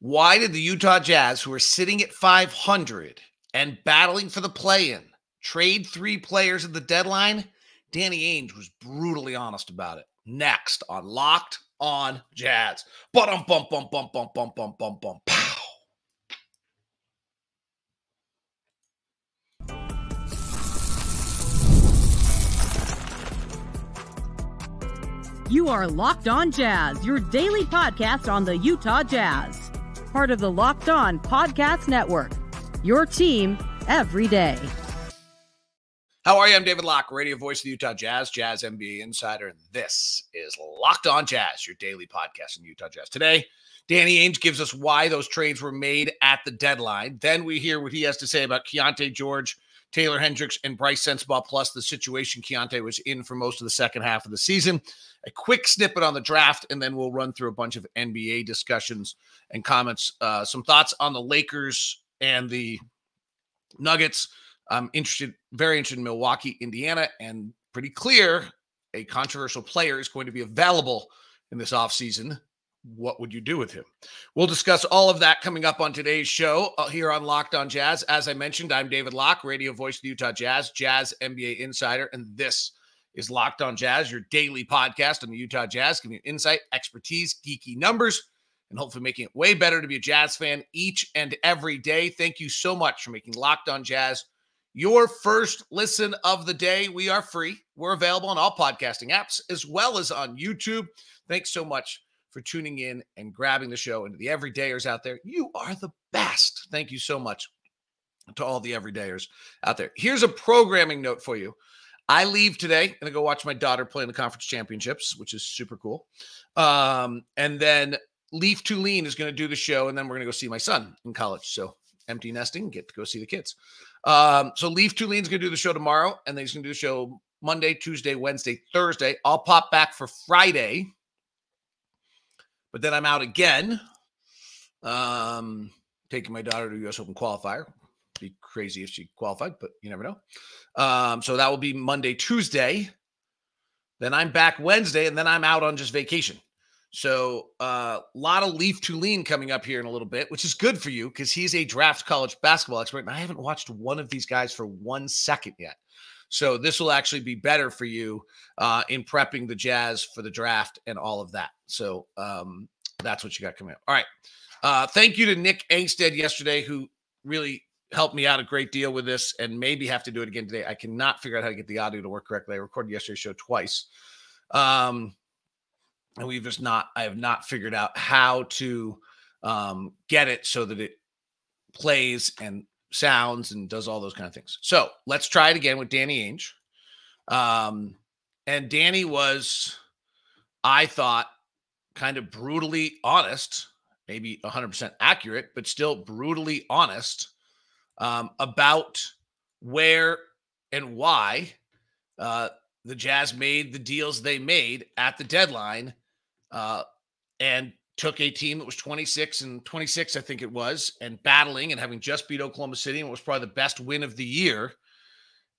Why did the Utah Jazz, who are sitting at 500 and battling for the play-in, trade 3 players at the deadline? Danny Ainge was brutally honest about it. Next on Locked on Jazz. Bum bum bum bum bum bum bum bum bum. Pow. You are Locked On Jazz, your daily podcast on the Utah Jazz. Part of the Locked On Podcast Network, your team every day. How are you? I'm David Locke, radio voice of the Utah Jazz, Jazz NBA insider, and this is Locked On Jazz, your daily podcast on the Utah Jazz. Today, Danny Ainge gives us why those trades were made at the deadline. Then we hear what he has to say about Keyonte George, Taylor Hendricks, and Brice Sensabaugh, plus the situation Keyonte was in for most of the second half of the season. A quick snippet on the draft, and then we'll run through a bunch of NBA discussions and comments. Some thoughts on the Lakers and the Nuggets. I'm very interested in Milwaukee, Indiana, and pretty clear a controversial player is going to be available in this offseason. What would you do with him? We'll discuss all of that coming up on today's show here on Locked on Jazz. As I mentioned, I'm David Locke, radio voice of the Utah Jazz, Jazz NBA insider, and this is Locked on Jazz, your daily podcast on the Utah Jazz, giving you insight, expertise, geeky numbers, and hopefully making it way better to be a Jazz fan each and every day. Thank you so much for making Locked on Jazz your first listen of the day. We are free. We're available on all podcasting apps as well as on YouTube. Thanks so much for tuning in and grabbing the show. And to the everydayers out there, you are the best. Thank you so much to all the everydayers out there. Here's a programming note for you. I leave today. I'm going to go watch my daughter play in the conference championships, which is super cool. And then Leaf Tulane is going to do the show, and then we're going to go see my son in college. So empty nesting, get to go see the kids. So Leaf Tulane's going to do the show tomorrow, and then he's going to do the show Monday, Tuesday, Wednesday, Thursday. I'll pop back for Friday, but then I'm out again, taking my daughter to U.S. Open qualifier. Be crazy if she qualified, but you never know. So that will be Monday, Tuesday. Then I'm back Wednesday, and then I'm out on just vacation. So a lot of Leaf Tulane coming up here in a little bit, which is good for you because he's a draft college basketball expert, and I haven't watched one of these guys for 1 second yet. So this will actually be better for you in prepping the Jazz for the draft and all of that. So that's what you got coming up. All right. Thank you to Nick Angstead yesterday, who really helped me out a great deal with this and maybe have to do it again today. I cannot figure out how to get the audio to work correctly. I recorded yesterday's show twice. And I have not figured out how to get it so that it plays and sounds and does all those kind of things. So let's try it again with Danny Ainge. And Danny was, I thought, kind of brutally honest, maybe 100% accurate, but still brutally honest about where and why the Jazz made the deals they made at the deadline and took a team that was 26, I think it was, and battling and having just beat Oklahoma City, and it was probably the best win of the year,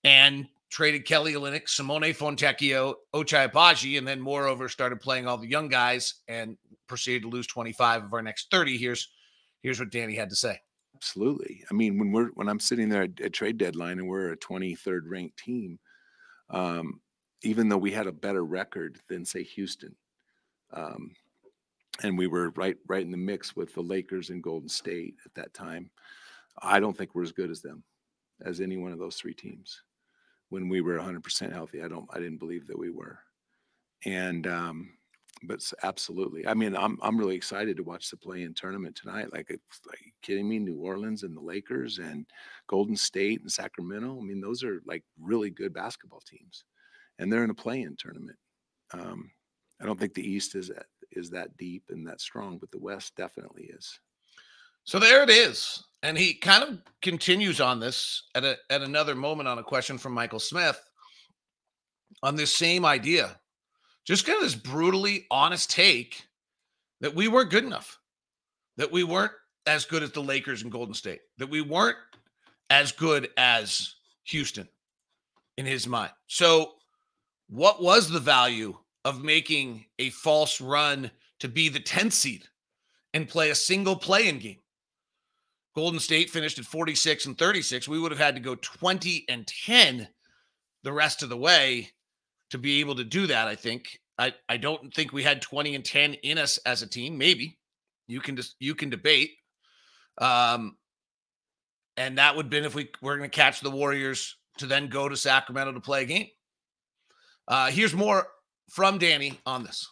and traded Kelly Olynyk, Simone Fontecchio, Ochai Agbaji, and then moreover started playing all the young guys and proceeded to lose 25 of our next 30. Here's what Danny had to say. Absolutely. I mean, when I'm sitting there at trade deadline and we're a 23rd ranked team, even though we had a better record than say Houston, and we were right in the mix with the Lakers and Golden State at that time, I don't think we're as good as them, as any one of those 3 teams. When we were 100% healthy, I didn't believe that we were. And but absolutely, I mean, I'm really excited to watch the play-in tournament tonight. Like, it's like, kidding me? New Orleans and the Lakers and Golden State and Sacramento. I mean, those are like really good basketball teams, and they're in a play-in tournament. I don't think the East is that deep and that strong, but the West definitely is. So there it is. And he kind of continues on this at another moment on a question from Michael Smith on this same idea. Just kind of this brutally honest take that we weren't good enough, that we weren't as good as the Lakers and Golden State, that we weren't as good as Houston in his mind. So what was the value of making a false run to be the 10th seed and play a single play-in game. Golden State finished at 46-36. We would have had to go 20-10 the rest of the way to be able to do that, I think. I don't think we had 20-10 in us as a team. Maybe. You can debate. And that would have been if we're going to catch the Warriors to then go to Sacramento to play a game. Here's more from Danny on this.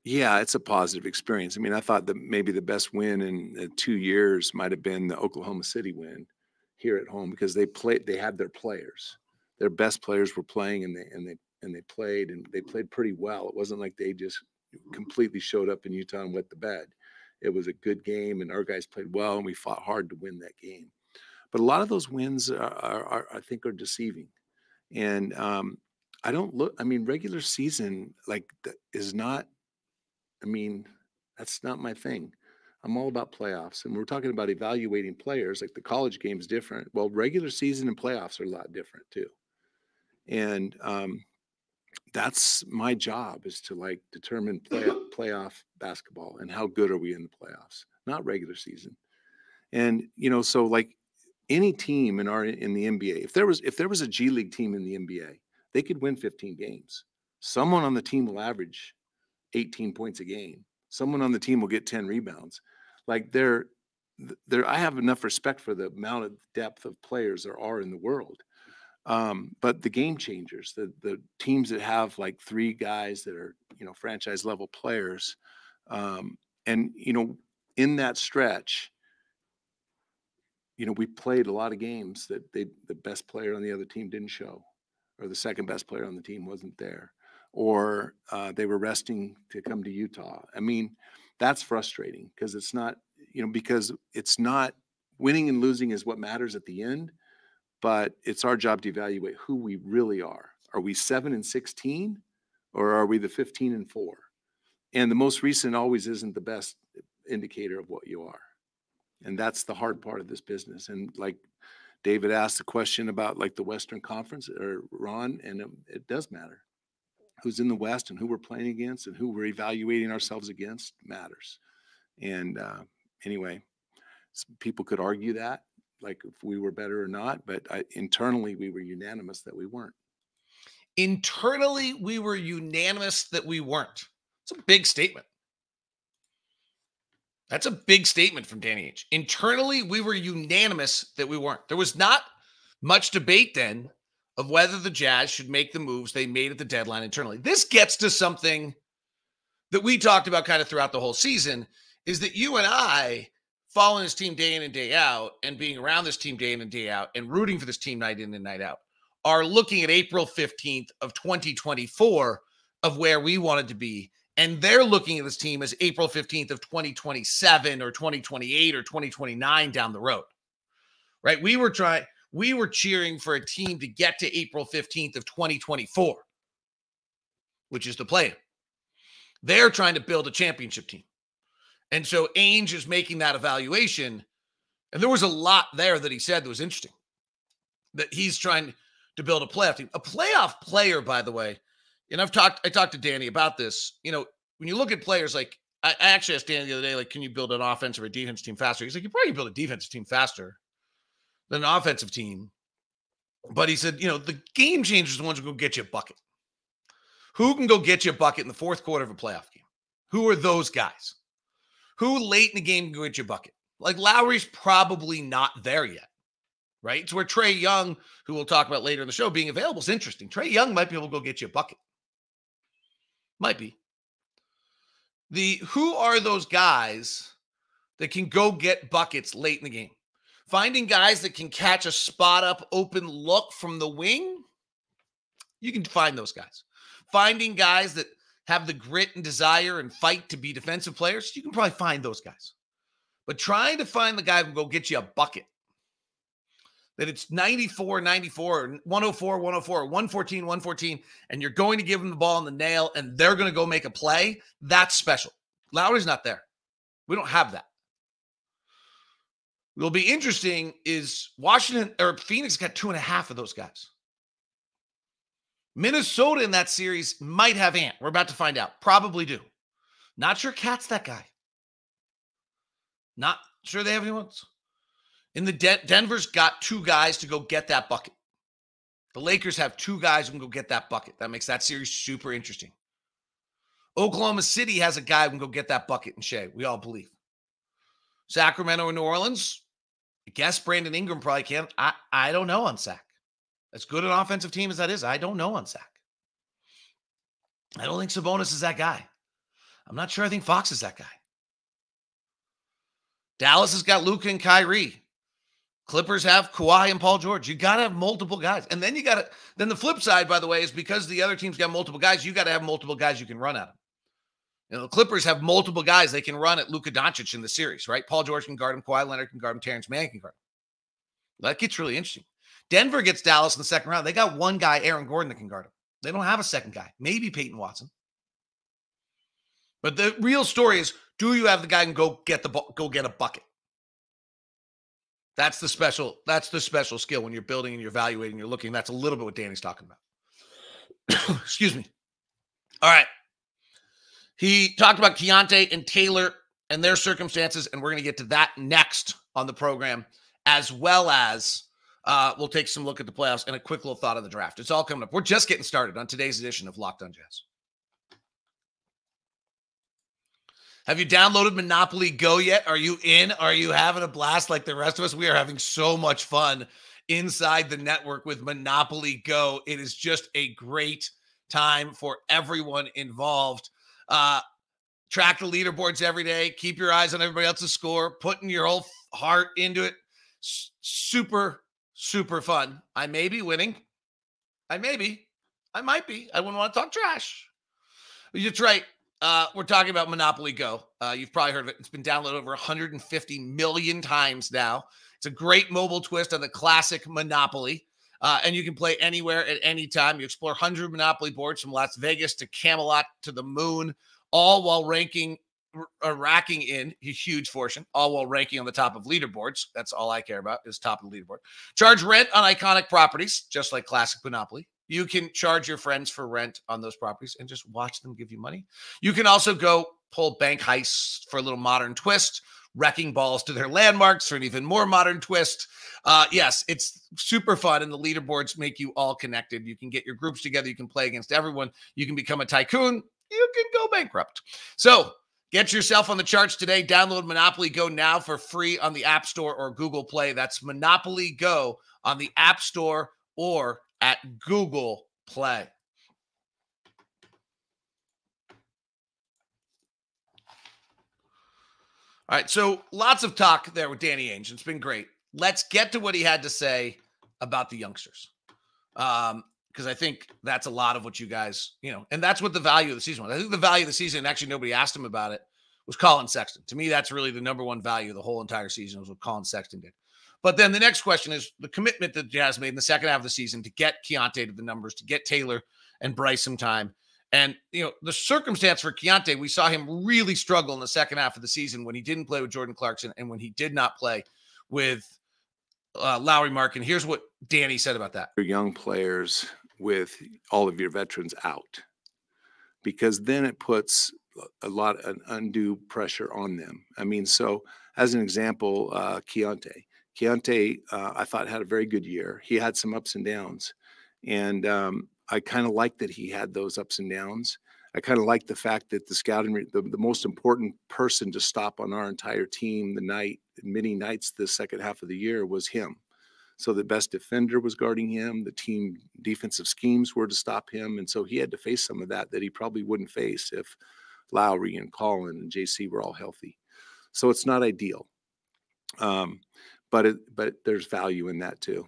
Yeah, it's a positive experience. I mean, I thought that maybe the best win in 2 years might have been the Oklahoma City win here at home, because they had their players. Their best players were playing, and they played pretty well. It wasn't like they just completely showed up in Utah and wet the bed. It was a good game, and our guys played well, and we fought hard to win that game. But a lot of those wins are I think, are deceiving. And regular season is not. That's not my thing. I'm all about playoffs, and we're talking about evaluating players. Like, the college game is different. Well, regular season and playoffs are a lot different too. And that's my job, is to determine playoff basketball and how good are we in the playoffs, not regular season. And so any team in the NBA, if there was a G League team in the NBA, they could win 15 games. Someone on the team will average 18 points a game. Someone on the team will get 10 rebounds. I have enough respect for the amount of depth of players there are in the world. But the game changers, the teams that have 3 guys that are, franchise level players. In that stretch, we played a lot of games that the best player on the other team didn't show, or the second best player on the team wasn't there, or they were resting to come to Utah. That's frustrating, because it's not, because it's not winning and losing is what matters at the end, but it's our job to evaluate who we really are. Are we 7-16, or are we the 15-4? And the most recent always isn't the best indicator of what you are. And that's the hard part of this business. And David asked the question about the Western Conference, or Ron, and it does matter. Who's in the West and who we're playing against and who we're evaluating ourselves against matters. And anyway, people could argue that, if we were better or not, but internally we were unanimous that we weren't. Internally, we were unanimous that we weren't. It's a big statement. That's a big statement from Danny Ainge. Internally, we were unanimous that we weren't. There was not much debate then of whether the Jazz should make the moves they made at the deadline internally. This gets to something that we talked about kind of throughout the whole season, is that you and I, following this team day in and day out, and being around this team day in and day out, and rooting for this team night in and night out, are looking at April 15th of 2024 of where we wanted to be. And they're looking at this team as April 15th of 2027 or 2028 or 2029 down the road, right? We were cheering for a team to get to April 15th of 2024, which is the play. They're trying to build a championship team. And so Ainge is making that evaluation. And there was a lot there that he said that was interesting, that he's trying to build a playoff team. A playoff player, by the way, and I talked to Danny about this. When you look at players, I actually asked Danny the other day, can you build an offensive or defensive team faster? He's like, you probably build a defensive team faster than an offensive team. But he said, the game changers are the ones who go get you a bucket. Who can go get you a bucket in the fourth quarter of a playoff game? Who are those guys? Who late in the game can go get you a bucket? Lauri's probably not there yet, right? It's where Trae Young, who we'll talk about later in the show, being available is interesting. Trae Young might be able to go get you a bucket. Might be. Who are those guys that can go get buckets late in the game? Finding guys that can catch a spot up open look from the wing, you can find those guys. Finding guys that have the grit and desire and fight to be defensive players, you can probably find those guys. But trying to find the guy who can go get you a bucket, that it's 94, 94, or 104, 104, or 114, 114, and you're going to give them the ball in the nail and they're going to go make a play, that's special. Lauri's not there. We don't have that. What'll be interesting is Phoenix got 2.5 of those guys. Minnesota in that series might have Ant. We're about to find out. Probably do. Not sure Cat's that guy. Not sure they have anyone else. In the Denver's got 2 guys to go get that bucket. The Lakers have 2 guys who can go get that bucket. That makes that series super interesting. Oklahoma City has a guy who can go get that bucket in Shea. We all believe. Sacramento and New Orleans, I guess Brandon Ingram probably can. I don't know on Sac. As good an offensive team as that is, I don't know on Sac. I don't think Sabonis is that guy. I'm not sure I think Fox is that guy. Dallas has got Luka and Kyrie. Clippers have Kawhi and Paul George. You got to have multiple guys. And then then the flip side, by the way, is because the other team's got multiple guys, you got to have multiple guys you can run at them. The Clippers have multiple guys they can run at Luka Doncic in the series, right? Paul George can guard him. Kawhi Leonard can guard him. Terrence Mann can guard him. That gets really interesting. Denver gets Dallas in the second round. They got one guy, Aaron Gordon, that can guard him. They don't have a second guy. Maybe Peyton Watson. But the real story is, do you have the guy who can go get a bucket? That's the special skill when you're building and you're evaluating, you're looking. That's a little bit what Danny's talking about. Excuse me. All right. He talked about Keyonte and Taylor and their circumstances, and we're going to get to that next on the program, as well as we'll take some look at the playoffs and a quick little thought of the draft. It's all coming up. We're just getting started on today's edition of Locked On Jazz. Have you downloaded Monopoly Go yet? Are you in? Are you having a blast like the rest of us? We are having so much fun inside the network with Monopoly Go. It is just a great time for everyone involved. Track the leaderboards every day. Keep your eyes on everybody else's score. Putting your whole heart into it. Super, super fun. I may be winning. I might be. I wouldn't want to talk trash. That's right. We're talking about Monopoly Go. You've probably heard of it. It's been downloaded over 150 million times now. It's a great mobile twist on the classic Monopoly. And you can play anywhere at any time. You explore 100 Monopoly boards from Las Vegas to Camelot to the moon, all while racking in a huge fortune, all while ranking on the top of leaderboards. That's all I care about is top of the leaderboard. Charge rent on iconic properties, just like classic Monopoly. You can charge your friends for rent on those properties and just watch them give you money. You can also go pull bank heists for a little modern twist, wrecking balls to their landmarks for an even more modern twist. Yes, it's super fun, and the leaderboards make you all connected. You can get your groups together. You can play against everyone. You can become a tycoon. You can go bankrupt. So get yourself on the charts today. Download Monopoly Go now for free on the App Store or Google Play. That's Monopoly Go on the App Store or at Google Play. All right, so lots of talk there with Danny Ainge. It's been great. Let's get to what he had to say about the youngsters. Because I think that's a lot of what you guys, and that's what the value of the season was. I think the value of the season, and actually nobody asked him about it, was Colin Sexton. To me, that's really the number one value of the whole entire season was what Colin Sexton did. But then the next question is the commitment that Jazz made in the second half of the season to get Keyonte to the numbers, to get Taylor and Brice some time. And, the circumstance for Keyonte, we saw him really struggle in the second half of the season when he didn't play with Jordan Clarkson and when he did not play with Lauri Markkanen. Here's what Danny said about that. Your young players with all of your veterans out, because then it puts a lot of undue pressure on them. I mean, so as an example, Keyonte, I thought had a very good year. He had some ups and downs, and I kind of like that he had those ups and downs. I kind of like the fact that the scouting, the most important person to stop on our entire team many nights the second half of the year was him. So the best defender was guarding him. The team defensive schemes were to stop him, and so he had to face some of that he probably wouldn't face if Lauri and Colin and JC were all healthy. So it's not ideal. But there's value in that too.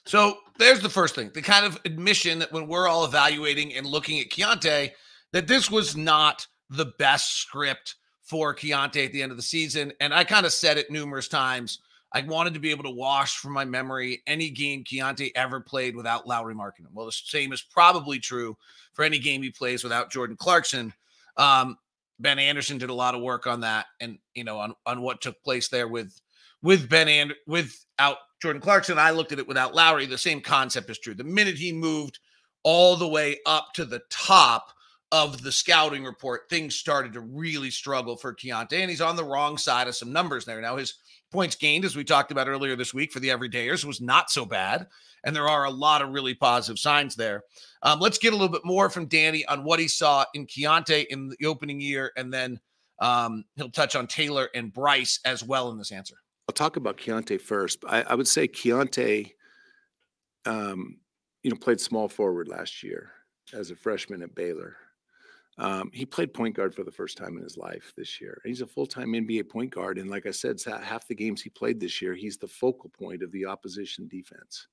So there's the first thing, the kind of admission that when we're all evaluating and looking at Keyonte, that this was not the best script for Keyonte at the end of the season. And I kind of said it numerous times. I wanted to be able to wash from my memory any game Keyonte ever played without Lauri Markkanen. Well, the same is probably true for any game he plays without Jordan Clarkson. Ben Anderson did a lot of work on that and, on what took place there without Jordan Clarkson. I looked at it without Lauri. The same concept is true. The minute he moved all the way up to the top of the scouting report, things started to really struggle for Keyonte, and he's on the wrong side of some numbers there. Now, his points gained, as we talked about earlier this week for the everydayers, was not so bad, and there are a lot of really positive signs there. Let's get a little bit more from Danny on what he saw in Keyonte in the opening year, and then he'll touch on Taylor and Brice as well in this answer. I'll talk about Keyonte first. I would say Keyonte, played small forward last year as a freshman at Baylor. He played point guard for the first time in his life this year. He's a full-time NBA point guard, and like I said, half the games he played this year, he's the focal point of the opposition defense.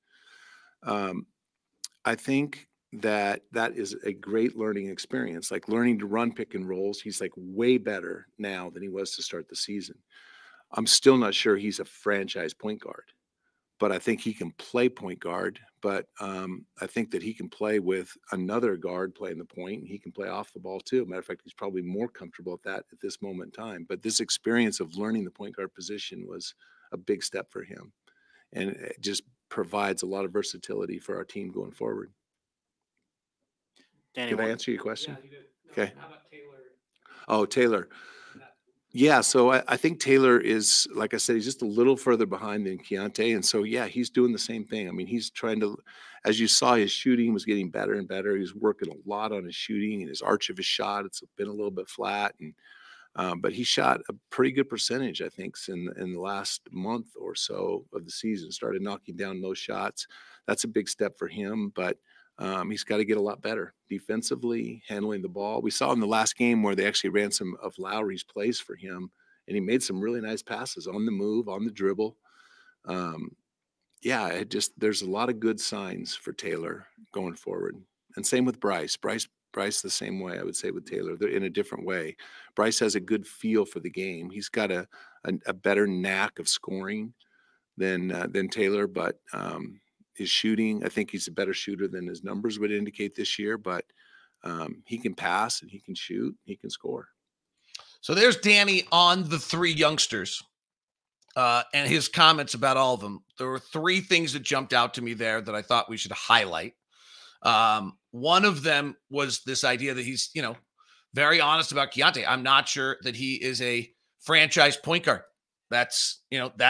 I think that is a great learning experience, like learning to run pick and rolls. He's like way better now than he was to start the season. I'm still not sure he's a franchise point guard, but I think he can play point guard. But I think that he can play with another guard playing the point, and he can play off the ball too. Matter of fact, he's probably more comfortable at that at this moment in time. But this experience of learning the point guard position was a big step for him, and it just provides a lot of versatility for our team going forward. Danny, did I answer your question? Yeah, you did. No, Okay. How about Taylor? Oh, Taylor. Yeah, so I think Taylor is, like I said, he's just a little further behind than Keyonte. And so, yeah, he's doing the same thing. I mean, he's trying to, as you saw, his shooting was getting better and better. He's working a lot on his shooting and his arch of his shot. It's been a little bit flat. But he shot a pretty good percentage, I think, in the last month or so of the season, started knocking down those shots. That's a big step for him. But he's got to get a lot better defensively, handling the ball. We saw in the last game where they actually ran some of Lauri's plays for him, and he made some really nice passes on the move, on the dribble. There's a lot of good signs for Taylor going forward. And same with Brice. Brice the same way, I would say, with Taylor. They're in a different way. Brice has a good feel for the game. He's got a better knack of scoring than Taylor, but his shooting, I think he's a better shooter than his numbers would indicate this year, but he can pass and he can shoot, he can score. So there's Danny on the three youngsters and his comments about all of them. There were three things that jumped out to me there that I thought we should highlight. One of them was this idea that he's, very honest about Keyonte. I'm not sure that he is a franchise point guard. That's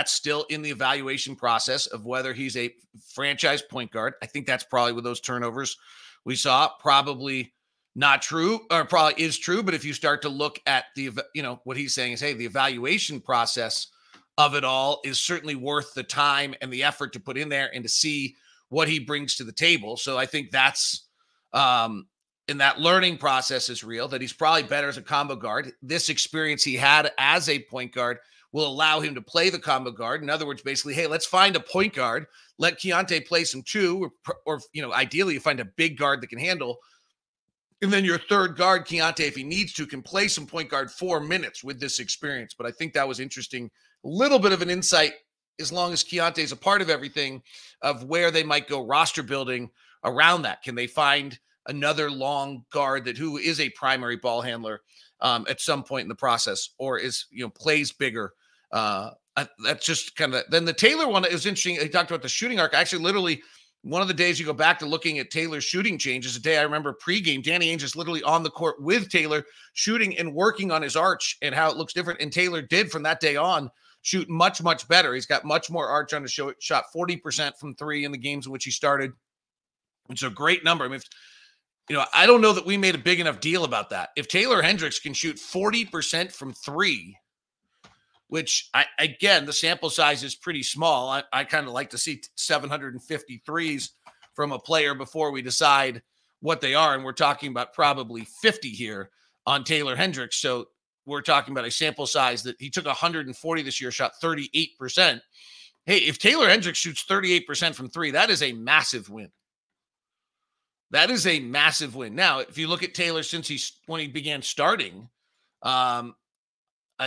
still in the evaluation process of whether he's a franchise point guard. I think that's probably with those turnovers we saw, probably not true, or probably is true. But if you start to look at what he's saying is, hey, the evaluation process of it all is certainly worth the time and the effort to put in there and to see what he brings to the table. So I think that's in that learning process is real, that he's probably better as a combo guard. This experience he had as a point guard will allow him to play the combo guard. In other words, basically, hey, let's find a point guard, let Keyonte play some two, or ideally you find a big guard that can handle. And then your third guard, Keyonte, if he needs to, can play some point guard 4 minutes with this experience. But I think that was interesting. A little bit of an insight, as long as Keyonte is a part of everything, of where they might go roster building around that. Can they find another long guard who is a primary ball handler at some point in the process, or is, plays bigger? That's just kind of, then the Taylor one is interesting. He talked about the shooting arc. Actually, literally one of the days you go back to looking at Taylor's shooting changes, a day I remember pregame, Danny Ainge is literally on the court with Taylor shooting and working on his arch and how it looks different. And Taylor did from that day on shoot much, much better. He's got much more arch on his show. Shot 40% from three in the games in which he started. It's a great number. I mean, I don't know that we made a big enough deal about that. If Taylor Hendricks can shoot 40% from three, which again, the sample size is pretty small. I kind of like to see 750 threes from a player before we decide what they are. And we're talking about probably 50 here on Taylor Hendricks. So we're talking about a sample size that he took 140 this year, shot 38%. Hey, if Taylor Hendricks shoots 38% from three, that is a massive win. That is a massive win. Now, if you look at Taylor when he began starting, I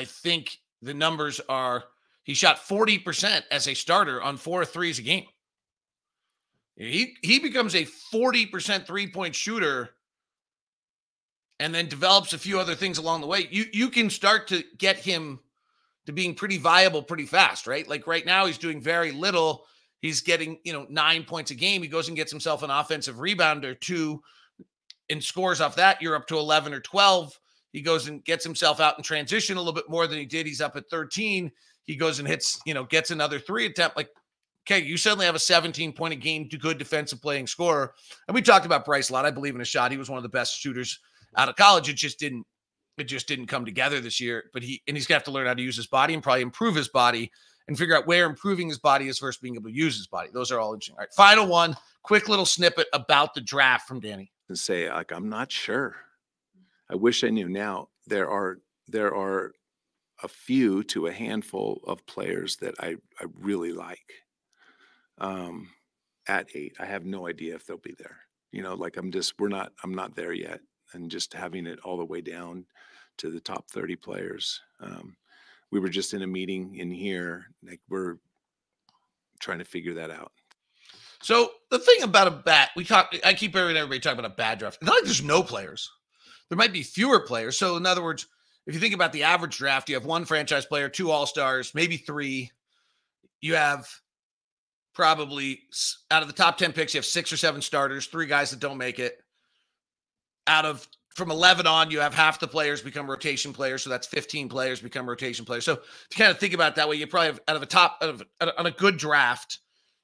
think the numbers are, he shot 40% as a starter on 4 threes a game. He becomes a 40% three-point shooter and then develops a few other things along the way. You can start to get him to being pretty viable pretty fast, right? Like right now he's doing very little. He's getting, 9 points a game. He goes and gets himself an offensive rebound or two. and scores off that, you're up to 11 or 12. He goes and gets himself out in transition a little bit more than he did. He's up at 13. He goes and hits, gets another 3 attempt. Like, okay, you suddenly have a 17-point a game, good defensive playing scorer. And we talked about Brice a lot. I believe in his shot. He was one of the best shooters out of college. It just didn't come together this year. But he's gonna have to learn how to use his body and probably improve his body and figure out where improving his body is versus being able to use his body. Those are all interesting. All right, final one, quick little snippet about the draft from Danny. To say, like, I'm not sure. I wish I knew. Now there are a few to a handful of players that I really like. At 8, I have no idea if they'll be there. Like I'm not there yet. And just having it all the way down to the top 30 players. We were just in a meeting in here, like we're trying to figure that out. So the thing about I keep hearing everybody talk about a bad draft. It's not like there's no players. There might be fewer players. So in other words, if you think about the average draft, you have 1 franchise player, 2 all-stars, maybe 3. You have probably out of the top 10 picks, you have 6 or 7 starters, 3 guys that don't make it. From 11 on, you have half the players become rotation players. So that's 15 players become rotation players. So to kind of think about it that way, you probably have on a good draft,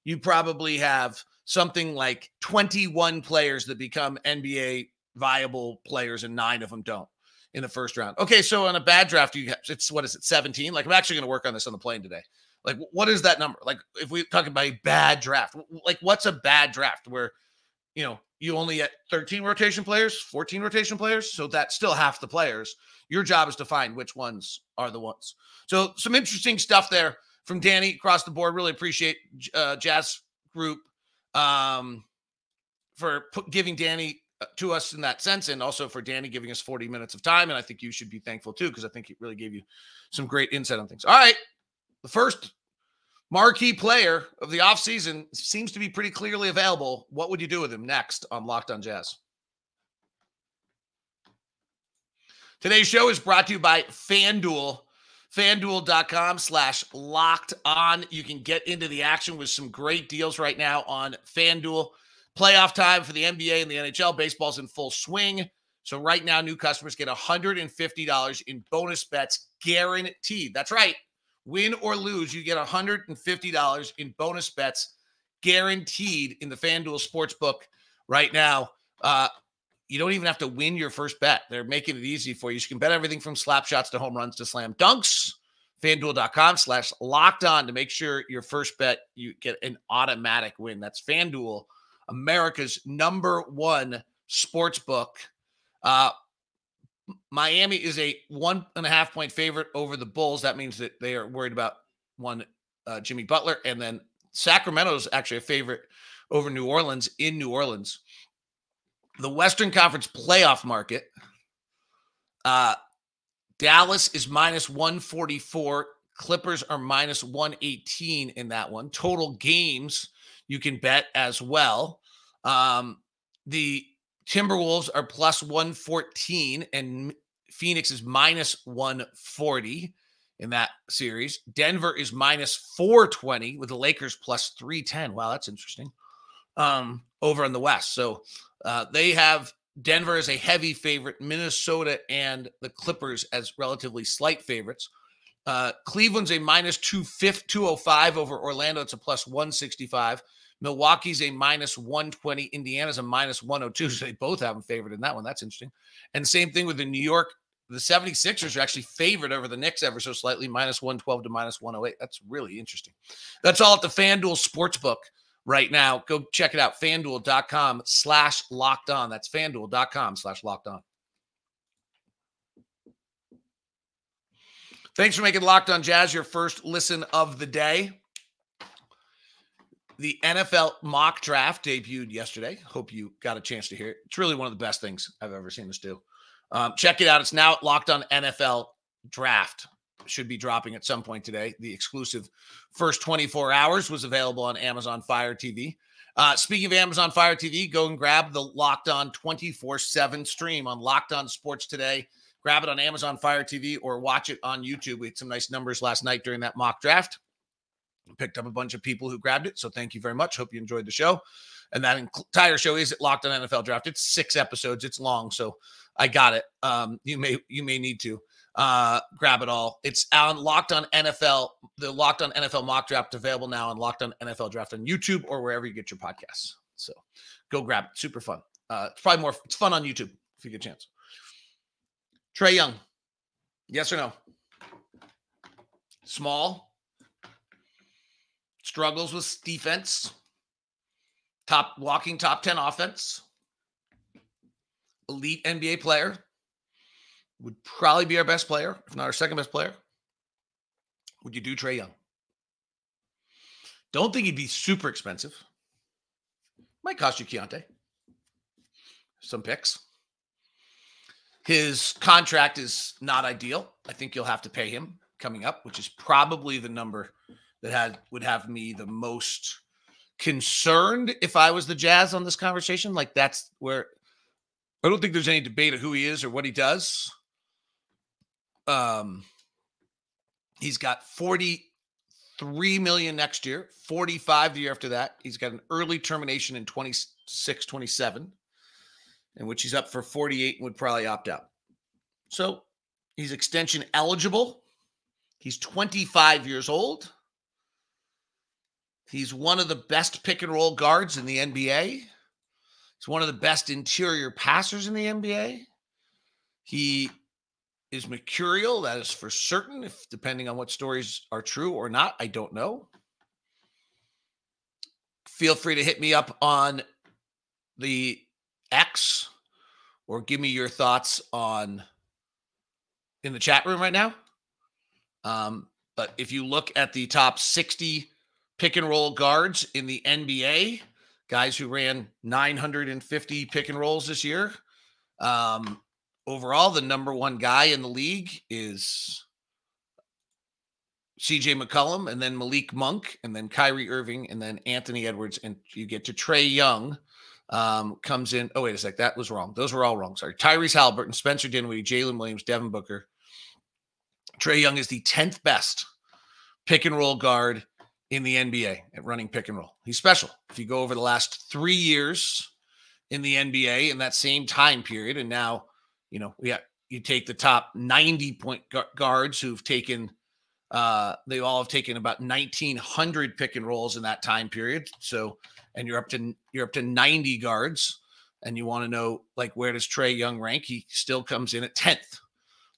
you probably have something like 21 players that become NBA viable players and 9 of them don't in the first round. Okay. So on a bad draft, it's 17? Like I'm actually going to work on this on the plane today. Like what is that number? Like if we talk about a bad draft, like what's a bad draft where, you only get 13 rotation players, 14 rotation players. So that's still half the players. Your job is to find which ones are the ones. So some interesting stuff there from Danny across the board. Really appreciate Jazz Group for giving Danny to us in that sense. And also for Danny giving us 40 minutes of time. And I think you should be thankful too, because I think it really gave you some great insight on things. All right. The first marquee player of the offseason seems to be pretty clearly available. What would you do with him next on Locked on Jazz? Today's show is brought to you by FanDuel. FanDuel.com/locked on. You can get into the action with some great deals right now on FanDuel. Playoff time for the NBA and the NHL. Baseball's in full swing. So right now, new customers get $150 in bonus bets guaranteed. That's right. Win or lose, you get $150 in bonus bets guaranteed in the FanDuel Sportsbook right now. You don't even have to win your first bet. They're making it easy for you. You can bet everything from slap shots to home runs to slam dunks. FanDuel.com/locked on to make sure your first bet, you get an automatic win. That's FanDuel, America's #1 sportsbook. Miami is a 1.5-point favorite over the Bulls. That means that they are worried about Jimmy Butler. And then Sacramento is actually a favorite over New Orleans in New Orleans. The Western Conference playoff market, Dallas is -144. Clippers are -118 in that one. Total games you can bet as well. The Timberwolves are +114 and Phoenix is -140 in that series. Denver is -420 with the Lakers +310. Wow, that's interesting. Over in the West. So they have Denver as a heavy favorite, Minnesota and the Clippers as relatively slight favorites. Cleveland's a -205 over Orlando. It's a +165. Milwaukee's a -120. Indiana's a -102. So they both have them favored in that one. That's interesting. And same thing with the New York. The 76ers are actually favored over the Knicks ever so slightly, -112 to -108. That's really interesting. That's all at the FanDuel Sportsbook right now. Go check it out. FanDuel.com/locked on. That's FanDuel.com/locked on. Thanks for making Locked on Jazz your first listen of the day. The NFL mock draft debuted yesterday. Hope you got a chance to hear it. It's really one of the best things I've ever seen us do. Check it out. It's now Locked on NFL Draft. Should be dropping at some point today. The exclusive first 24 hours was available on Amazon Fire TV. Speaking of Amazon Fire TV, go and grab the Locked on 24/7 stream on Locked on Sports Today. Grab it on Amazon Fire TV or watch it on YouTube. We had some nice numbers last night during that mock draft. Picked up a bunch of people who grabbed it. So thank you very much. Hope you enjoyed the show. And that entire show is Locked on NFL Draft. It's 6 episodes. It's long, so I got it. You may need to grab it all. It's on Locked on NFL. The Locked on NFL mock draft available now on Locked on NFL Draft on YouTube or wherever you get your podcasts. So go grab it. Super fun. It's fun on YouTube if you get a chance. Trae Young, yes or no? Small, struggles with defense, walking top 10 offense, elite NBA player, would probably be our best player, if not our second best player. Would you do Trae Young? Don't think he'd be super expensive. Might cost you Keyonte. Some picks. His contract is not ideal. I think you'll have to pay him coming up, which is probably the number that would have me the most concerned if I was the Jazz on this conversation. Like, that's where I don't think there's any debate of who he is or what he does. He's got $43 million next year, $45 the year after that. He's got an early termination in 26, 27, in which he's up for 48 and would probably opt out. So he's extension eligible. He's 25 years old. He's one of the best pick and roll guards in the NBA. He's one of the best interior passers in the NBA. He is mercurial, that is for certain, if depending on what stories are true or not, I don't know. Feel free to hit me up on the X or give me your thoughts in the chat room right now. But if you look at the top 60 pick and roll guards in the NBA, guys who ran 950 pick and rolls this year, overall, the number one guy in the league is CJ McCollum, and then Malik Monk, and then Kyrie Irving, and then Anthony Edwards. And you get to Trae Young, comes in. Oh, wait a sec. That was wrong. Those were all wrong. Sorry. Tyrese Halliburton, Spencer Dinwiddie, Jalen Williams, Devin Booker. Trae Young is the 10th best pick and roll guard in the NBA at running pick and roll. He's special. If you go over the last 3 years in the NBA in that same time period, and now, you take the top 90 point guards who've taken, they all have taken about 1,900 pick and rolls in that time period. So, and you're up to 90 guards, and you want to know, like, where does Trae Young rank? He still comes in at 10th.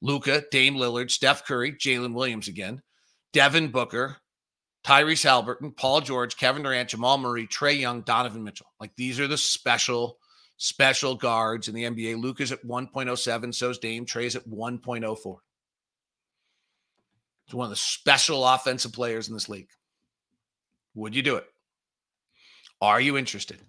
Luka, Dame Lillard, Steph Curry, Jalen Williams again, Devin Booker, Tyrese Halliburton, Paul George, Kevin Durant, Jamal Murray, Trae Young, Donovan Mitchell. Like, these are the special guards in the NBA. Luka's at 1.07, so's Dame. Trae's at 1.04. He's one of the special offensive players in this league. Would you do it? Are you interested?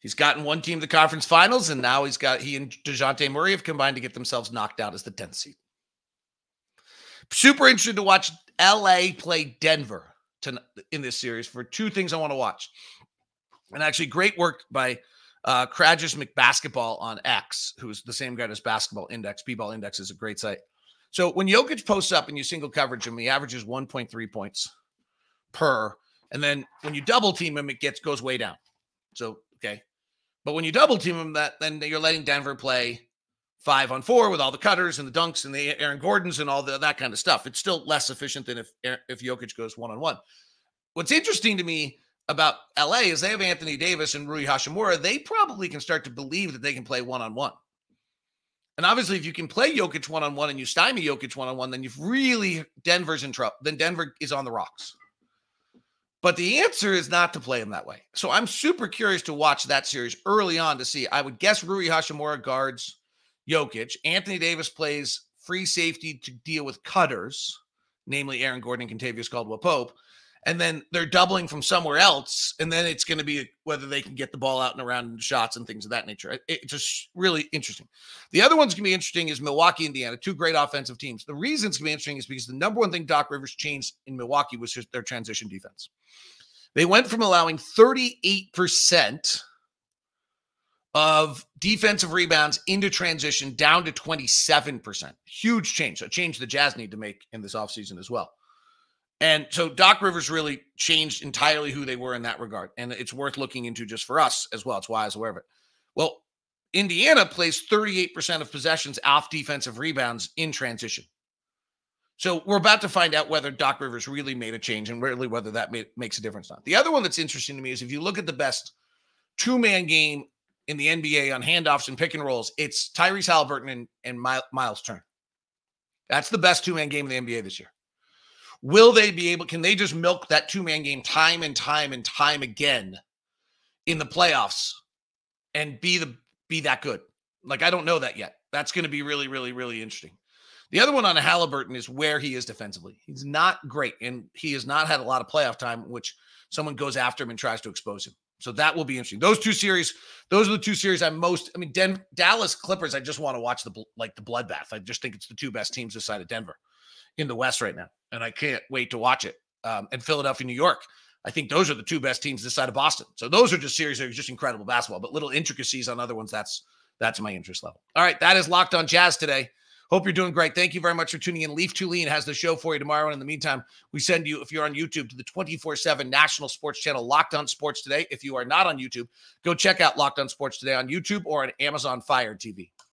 He's gotten one team to the conference finals, and now he and DeJounte Murray have combined to get themselves knocked out as the 10th seed. Super interested to watch LA play Denver in this series for 2 things I want to watch. And actually, great work by Kragus McBasketball on X, who's the same guy as Basketball Index. B-Ball Index is a great site. So when Jokic posts up and you single coverage him, he averages 1.3 points per. And then when you double team him, it goes way down. So, okay. But when you double team him, then you're letting Denver play 5-on-4 with all the cutters and the dunks and the Aaron Gordons and all that kind of stuff. It's still less efficient than if Jokic goes 1-on-1. What's interesting to me about LA is they have Anthony Davis and Rui Hachimura. They probably can start to believe that they can play 1-on-1. And obviously, if you can play Jokic 1-on-1 and you stymie Jokic 1-on-1, then Denver's in trouble. Then Denver is on the rocks. But the answer is not to play him that way. So I'm super curious to watch that series early on to see. I would guess Rui Hachimura guards Jokic. Anthony Davis plays free safety to deal with cutters, namely Aaron Gordon and Kentavious Caldwell-Pope. And then they're doubling from somewhere else. And then it's going to be whether they can get the ball out and around in shots and things of that nature. It's just really interesting. The other one's going to be interesting is Milwaukee, Indiana, 2 great offensive teams. The reason it's going to be interesting is because the number one thing Doc Rivers changed in Milwaukee was just their transition defense. They went from allowing 38% of defensive rebounds into transition down to 27%. Huge change. A change the Jazz need to make in this offseason as well. And so Doc Rivers really changed entirely who they were in that regard. And it's worth looking into just for us as well. It's why I was aware of it. Well, Indiana plays 38% of possessions off defensive rebounds in transition. So we're about to find out whether Doc Rivers really made a change and really whether that makes a difference or not. The other one that's interesting to me is if you look at the best two-man game in the NBA on handoffs and pick and rolls, it's Tyrese Haliburton and Miles Turner. That's the best two-man game in the NBA this year. Will they be able, can they just milk that two-man game time and time and time again in the playoffs and be that good? Like, I don't know that yet. That's going to be really, really, really interesting. The other one on Haliburton is where he is defensively. He's not great, and he has not had a lot of playoff time in which someone goes after him and tries to expose him. So that will be interesting. Those are the two series I'm most, I mean, Dallas Clippers, I just want to watch the bloodbath. I just think it's the two best teams this side of Denver in the West right now. And I can't wait to watch it. And Philadelphia, New York, I think those are the two best teams this side of Boston. So those are just series that are just incredible basketball, but little intricacies on other ones, that's my interest level. All right, that is Locked On Jazz today. Hope you're doing great. Thank you very much for tuning in. Leaf Tulane has the show for you tomorrow. And in the meantime, we send you, if you're on YouTube, to the 24/7 national sports channel, Locked On Sports Today. If you are not on YouTube, go check out Locked On Sports Today on YouTube or on Amazon Fire TV.